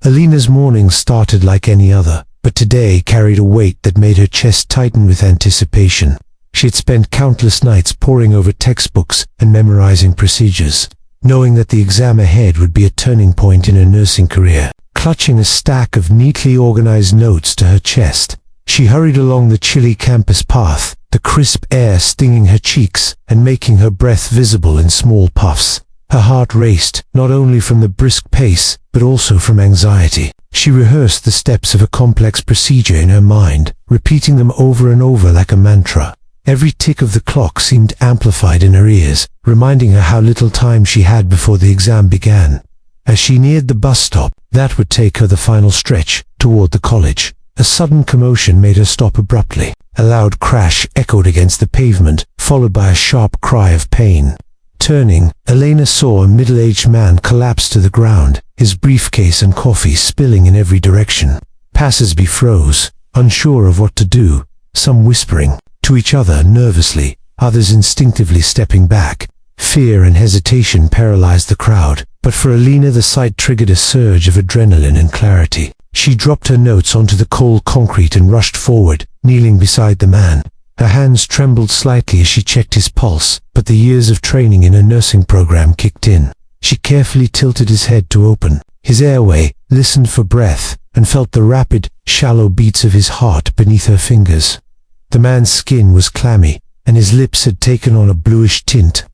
Alina's morning started like any other, but today carried a weight that made her chest tighten with anticipation. She had spent countless nights poring over textbooks and memorizing procedures, knowing that the exam ahead would be a turning point in her nursing career. Clutching a stack of neatly organized notes to her chest, she hurried along the chilly campus path, the crisp air stinging her cheeks and making her breath visible in small puffs. Her heart raced, not only from the brisk pace, but also from anxiety. She rehearsed the steps of a complex procedure in her mind, repeating them over and over like a mantra. Every tick of the clock seemed amplified in her ears, reminding her how little time she had before the exam began. As she neared the bus stop, that would take her the final stretch toward the college, a sudden commotion made her stop abruptly. A loud crash echoed against the pavement, followed by a sharp cry of pain. Turning, Elena saw a middle-aged man collapse to the ground, his briefcase and coffee spilling in every direction. Passersby froze, unsure of what to do, some whispering to each other nervously, others instinctively stepping back. Fear and hesitation paralyzed the crowd, but for Elena the sight triggered a surge of adrenaline and clarity. She dropped her notes onto the cold concrete and rushed forward, kneeling beside the man. Her hands trembled slightly as she checked his pulse, but the years of training in her nursing program kicked in. She carefully tilted his head to open his airway, listened for breath, and felt the rapid, shallow beats of his heart beneath her fingers. The man's skin was clammy, and his lips had taken on a bluish tint.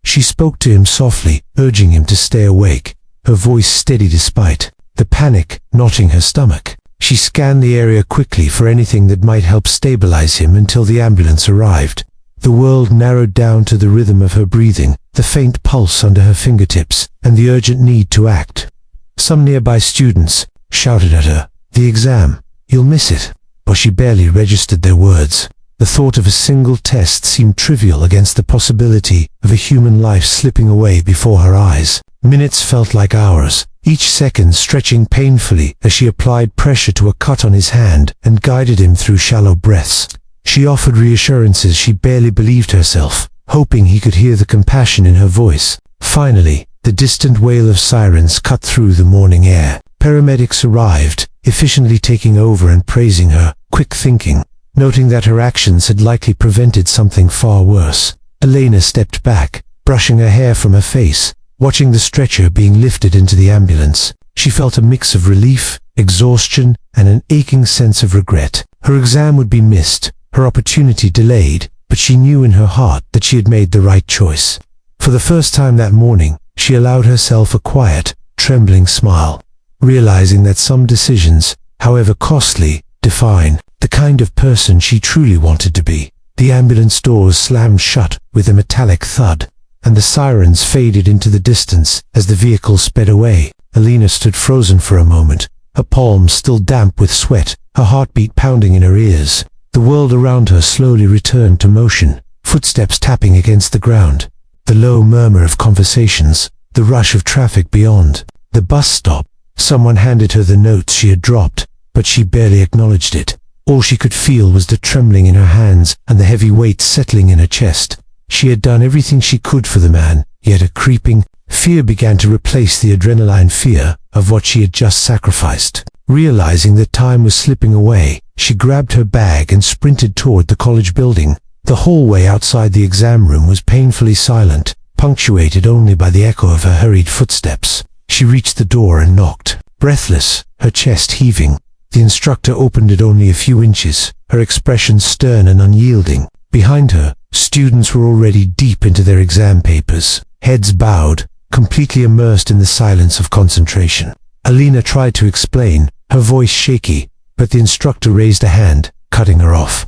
She spoke to him softly, urging him to stay awake, her voice steady despite the panic knotting her stomach. She scanned the area quickly for anything that might help stabilize him until the ambulance arrived. The world narrowed down to the rhythm of her breathing, the faint pulse under her fingertips, and the urgent need to act. Some nearby students shouted at her, "The exam, you'll miss it," but she barely registered their words. The thought of a single test seemed trivial against the possibility of a human life slipping away before her eyes. Minutes felt like hours, each second stretching painfully as she applied pressure to a cut on his hand and guided him through shallow breaths. She offered reassurances she barely believed herself, hoping he could hear the compassion in her voice. Finally, the distant wail of sirens cut through the morning air. Paramedics arrived, efficiently taking over and praising her quick thinking. Noting that her actions had likely prevented something far worse, Elena stepped back, brushing her hair from her face, watching the stretcher being lifted into the ambulance. She felt a mix of relief, exhaustion, and an aching sense of regret. Her exam would be missed, her opportunity delayed, but she knew in her heart that she had made the right choice. For the first time that morning, she allowed herself a quiet, trembling smile, realizing that some decisions, however costly, define the kind of person she truly wanted to be. The ambulance doors slammed shut with a metallic thud, and the sirens faded into the distance as the vehicle sped away. Elena stood frozen for a moment, her palms still damp with sweat, her heartbeat pounding in her ears. The world around her slowly returned to motion, footsteps tapping against the ground, the low murmur of conversations, the rush of traffic beyond. The bus stop. Someone handed her the notes she had dropped, but she barely acknowledged it. All she could feel was the trembling in her hands and the heavy weight settling in her chest. She had done everything she could for the man, yet a creeping fear began to replace the adrenaline fear of what she had just sacrificed. Realizing that time was slipping away, she grabbed her bag and sprinted toward the college building. The hallway outside the exam room was painfully silent, punctuated only by the echo of her hurried footsteps. She reached the door and knocked, breathless, her chest heaving. The instructor opened it only a few inches, her expression stern and unyielding. Behind her, students were already deep into their exam papers, heads bowed, completely immersed in the silence of concentration. Elena tried to explain, her voice shaky, but the instructor raised a hand, cutting her off.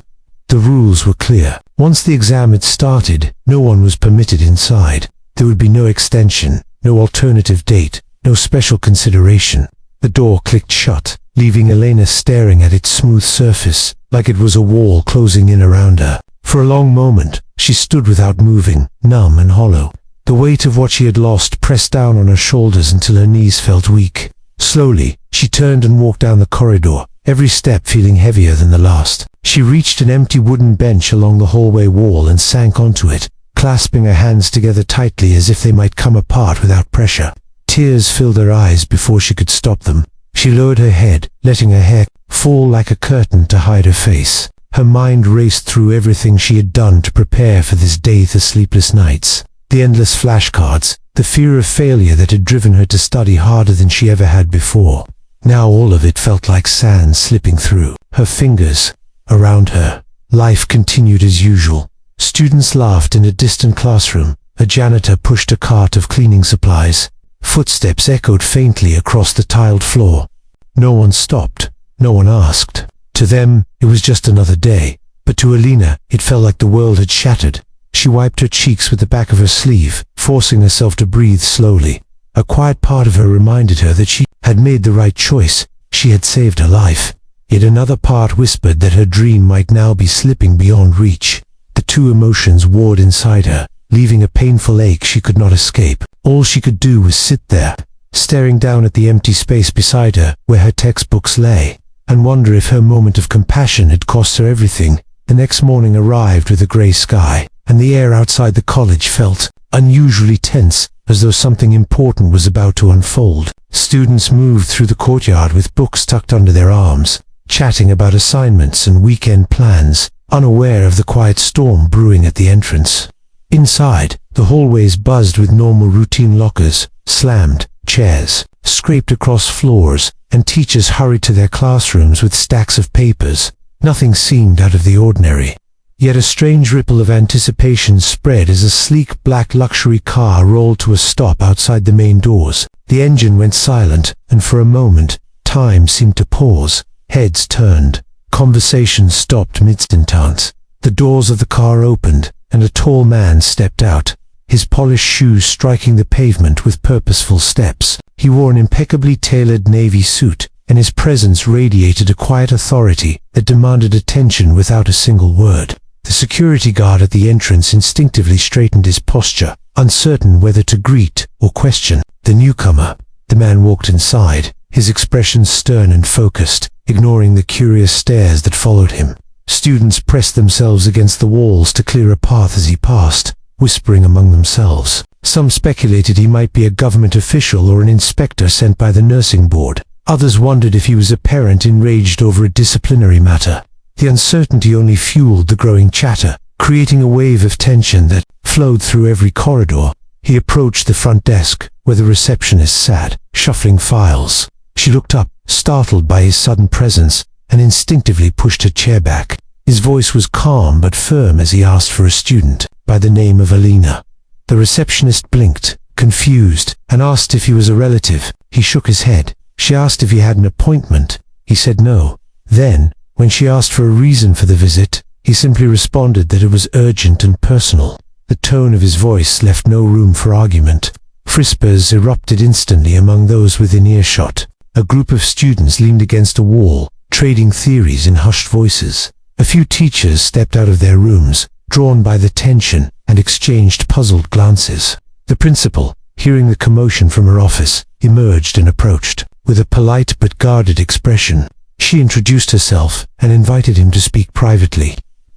The rules were clear. Once the exam had started, no one was permitted inside. There would be no extension, no alternative date, no special consideration. The door clicked shut, leaving Elena staring at its smooth surface, like it was a wall closing in around her. For a long moment, she stood without moving, numb and hollow. The weight of what she had lost pressed down on her shoulders until her knees felt weak. Slowly, she turned and walked down the corridor, every step feeling heavier than the last. She reached an empty wooden bench along the hallway wall and sank onto it, clasping her hands together tightly as if they might come apart without pressure. Tears filled her eyes before she could stop them. She lowered her head, letting her hair fall like a curtain to hide her face. Her mind raced through everything she had done to prepare for this day, the sleepless nights, the endless flashcards, the fear of failure that had driven her to study harder than she ever had before. Now all of it felt like sand slipping through her fingers. Around her, life continued as usual. Students laughed in a distant classroom. A janitor pushed a cart of cleaning supplies. Footsteps echoed faintly across the tiled floor. No one stopped. No one asked. To them, it was just another day. But to Alina, it felt like the world had shattered. She wiped her cheeks with the back of her sleeve, forcing herself to breathe slowly. A quiet part of her reminded her that she had made the right choice. She had saved her life. Yet another part whispered that her dream might now be slipping beyond reach. The two emotions warred inside her, leaving a painful ache she could not escape. All she could do was sit there, staring down at the empty space beside her where her textbooks lay, and wonder if her moment of compassion had cost her everything. The next morning arrived with a grey sky, and the air outside the college felt unusually tense, as though something important was about to unfold. Students moved through the courtyard with books tucked under their arms, chatting about assignments and weekend plans, unaware of the quiet storm brewing at the entrance. Inside, the hallways buzzed with normal routine: lockers slammed, chairs scraped across floors, and teachers hurried to their classrooms with stacks of papers. Nothing seemed out of the ordinary. Yet a strange ripple of anticipation spread as a sleek black luxury car rolled to a stop outside the main doors. The engine went silent, and for a moment, time seemed to pause. Heads turned. Conversations stopped mid-sentence. The doors of the car opened, and a tall man stepped out, his polished shoes striking the pavement with purposeful steps. He wore an impeccably tailored navy suit, and his presence radiated a quiet authority that demanded attention without a single word. The security guard at the entrance instinctively straightened his posture, uncertain whether to greet or question the newcomer. The man walked inside, his expression stern and focused, ignoring the curious stares that followed him. Students pressed themselves against the walls to clear a path as he passed, whispering among themselves. Some speculated he might be a government official or an inspector sent by the nursing board. Others wondered if he was a parent enraged over a disciplinary matter. The uncertainty only fueled the growing chatter, creating a wave of tension that flowed through every corridor. He approached the front desk, where the receptionist sat, shuffling files. She looked up, startled by his sudden presence, and instinctively pushed her chair back. His voice was calm but firm as he asked for a student, by the name of Alina. The receptionist blinked, confused, and asked if he was a relative. He shook his head. She asked if he had an appointment. He said no. Then, when she asked for a reason for the visit, he simply responded that it was urgent and personal. The tone of his voice left no room for argument. Whispers erupted instantly among those within earshot. A group of students leaned against a wall, trading theories in hushed voices. A few teachers stepped out of their rooms, drawn by the tension, and exchanged puzzled glances. The principal, hearing the commotion from her office, emerged and approached. With a polite but guarded expression, she introduced herself and invited him to speak privately.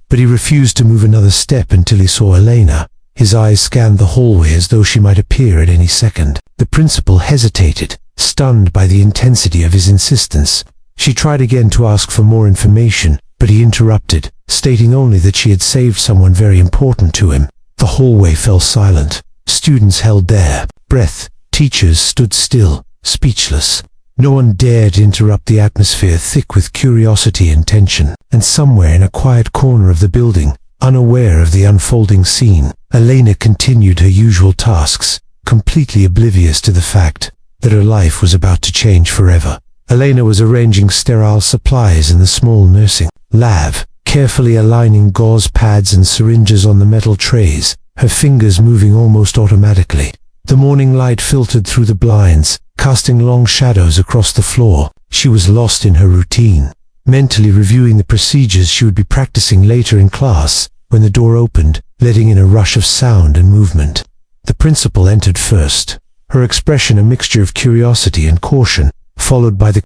But he refused to move another step until he saw Elena. His eyes scanned the hallway as though she might appear at any second. The principal hesitated, stunned by the intensity of his insistence. She tried again to ask for more information, but he interrupted, stating only that she had saved someone very important to him. The hallway fell silent. Students held their breath. Teachers stood still, speechless. No one dared interrupt the atmosphere thick with curiosity and tension. And somewhere in a quiet corner of the building, unaware of the unfolding scene, Elena continued her usual tasks, completely oblivious to the fact that her life was about to change forever. Elena was arranging sterile supplies in the small nursing lab, carefully aligning gauze pads and syringes on the metal trays, her fingers moving almost automatically. The morning light filtered through the blinds, casting long shadows across the floor. She was lost in her routine, mentally reviewing the procedures she would be practicing later in class, when the door opened, letting in a rush of sound and movement. The principal entered first, her expression a mixture of curiosity and caution, followed by the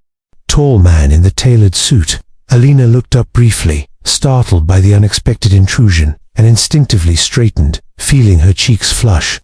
tall man in the tailored suit. Alina looked up briefly, startled by the unexpected intrusion, and instinctively straightened, feeling her cheeks flush.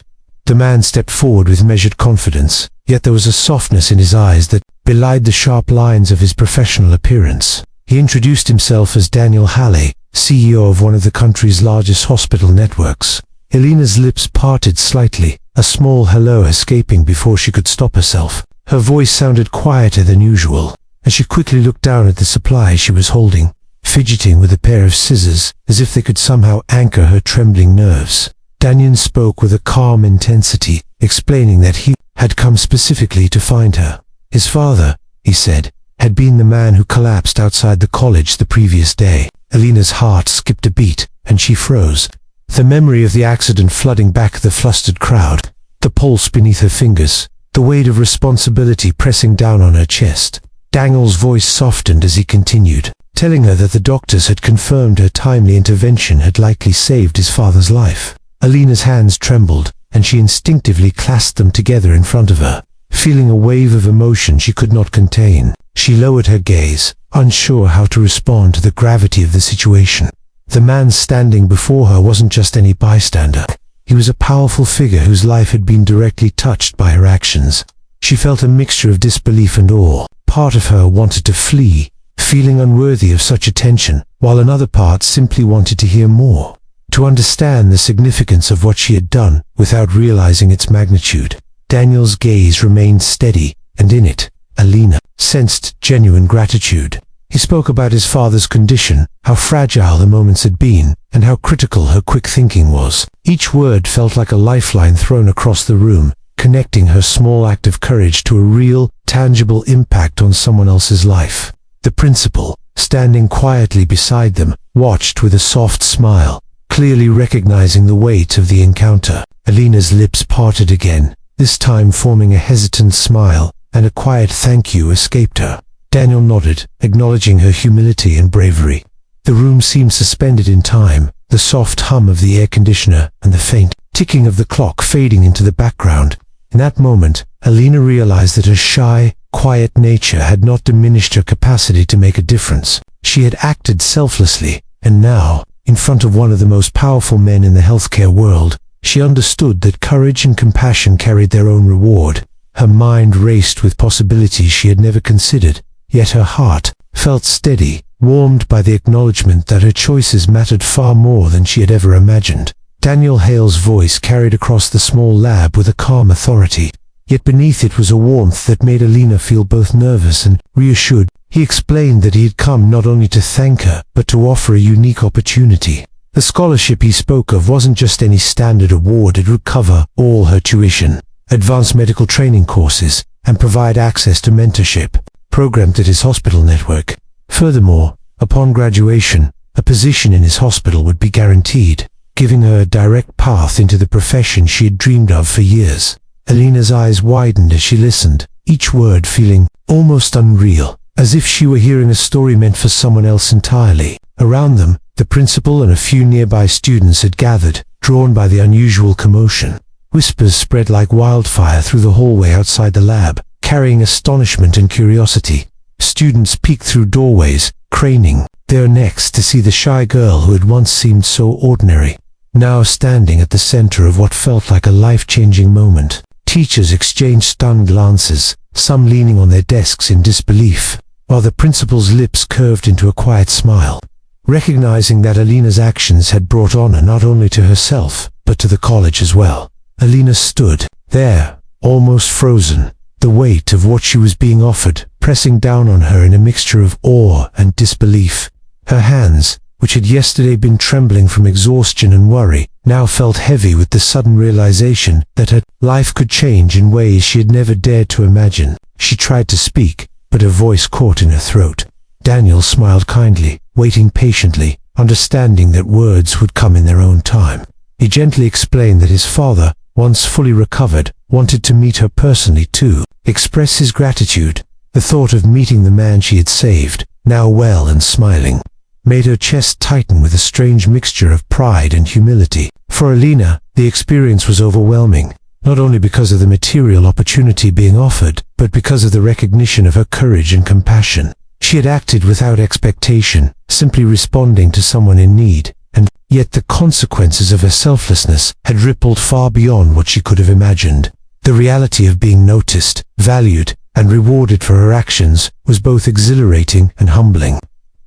The man stepped forward with measured confidence, yet there was a softness in his eyes that belied the sharp lines of his professional appearance. He introduced himself as Daniel Halley, CEO of one of the country's largest hospital networks. Alina's lips parted slightly, a small hello escaping before she could stop herself. Her voice sounded quieter than usual, as she quickly looked down at the supplies she was holding, fidgeting with a pair of scissors, as if they could somehow anchor her trembling nerves. Daniel spoke with a calm intensity, explaining that he had come specifically to find her. His father, he said, had been the man who collapsed outside the college the previous day. Alina's heart skipped a beat, and she froze, the memory of the accident flooding back the flustered crowd, the pulse beneath her fingers, the weight of responsibility pressing down on her chest. Daniel's voice softened as he continued, telling her that the doctors had confirmed her timely intervention had likely saved his father's life. Alina's hands trembled, and she instinctively clasped them together in front of her, feeling a wave of emotion she could not contain. She lowered her gaze, unsure how to respond to the gravity of the situation. The man standing before her wasn't just any bystander. He was a powerful figure whose life had been directly touched by her actions. She felt a mixture of disbelief and awe. Part of her wanted to flee, feeling unworthy of such attention, while another part simply wanted to hear more, to understand the significance of what she had done without realizing its magnitude. Daniel's gaze remained steady, and in it, Alina sensed genuine gratitude. He spoke about his father's condition, how fragile the moments had been, and how critical her quick thinking was. Each word felt like a lifeline thrown across the room, connecting her small act of courage to a real, tangible impact on someone else's life. The principal, standing quietly beside them, watched with a soft smile, clearly recognizing the weight of the encounter. Alina's lips parted again, this time forming a hesitant smile, and a quiet thank you escaped her. Daniel nodded, acknowledging her humility and bravery. The room seemed suspended in time, the soft hum of the air conditioner and the faint ticking of the clock fading into the background. In that moment, Alina realized that her shy, quiet nature had not diminished her capacity to make a difference. She had acted selflessly, and now, in front of one of the most powerful men in the healthcare world, she understood that courage and compassion carried their own reward. Her mind raced with possibilities she had never considered, yet her heart felt steady, warmed by the acknowledgement that her choices mattered far more than she had ever imagined. Daniel Hale's voice carried across the small lab with a calm authority, yet beneath it was a warmth that made Alina feel both nervous and reassured. He explained that he had come not only to thank her, but to offer a unique opportunity. The scholarship he spoke of wasn't just any standard award. It would cover all her tuition, advanced medical training courses, and provide access to mentorship, programmed at his hospital network. Furthermore, upon graduation, a position in his hospital would be guaranteed, giving her a direct path into the profession she had dreamed of for years. Alina's eyes widened as she listened, each word feeling almost unreal, as if she were hearing a story meant for someone else entirely. Around them, the principal and a few nearby students had gathered, drawn by the unusual commotion. Whispers spread like wildfire through the hallway outside the lab, carrying astonishment and curiosity. Students peeked through doorways, craning their necks to see the shy girl who had once seemed so ordinary, now standing at the center of what felt like a life-changing moment. Teachers exchanged stunned glances, some leaning on their desks in disbelief, while the principal's lips curved into a quiet smile, recognizing that Alina's actions had brought honor not only to herself, but to the college as well. Alina stood there, almost frozen, the weight of what she was being offered pressing down on her in a mixture of awe and disbelief. Her hands, which had yesterday been trembling from exhaustion and worry, now felt heavy with the sudden realization that her life could change in ways she had never dared to imagine. She tried to speak, but her voice caught in her throat. Daniel smiled kindly, waiting patiently, understanding that words would come in their own time. He gently explained that his father, once fully recovered, wanted to meet her personally too, express his gratitude. The thought of meeting the man she had saved, now well and smiling, made her chest tighten with a strange mixture of pride and humility. For Alina, the experience was overwhelming, not only because of the material opportunity being offered, but because of the recognition of her courage and compassion. She had acted without expectation, simply responding to someone in need, and yet the consequences of her selflessness had rippled far beyond what she could have imagined. The reality of being noticed, valued, and rewarded for her actions, was both exhilarating and humbling.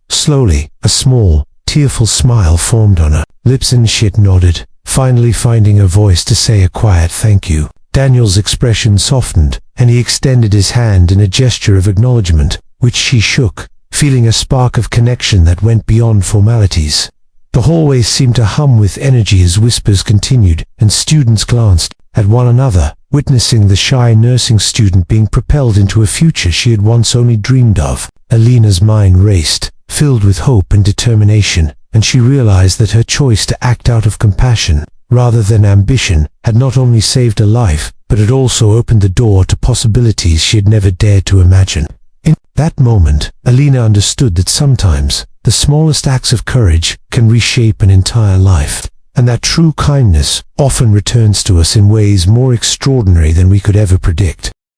Slowly, a small, tearful smile formed on her lips and she nodded, finally finding her voice to say a quiet thank you. Daniel's expression softened, and he extended his hand in a gesture of acknowledgement, which she shook, feeling a spark of connection that went beyond formalities. The hallway seemed to hum with energy as whispers continued, and students glanced at one another, witnessing the shy nursing student being propelled into a future she had once only dreamed of. Alina's mind raced, filled with hope and determination, and she realized that her choice to act out of compassion, rather than ambition, had not only saved her life, but had also opened the door to possibilities she had never dared to imagine. In that moment, Alina understood that sometimes the smallest acts of courage can reshape an entire life, and that true kindness often returns to us in ways more extraordinary than we could ever predict.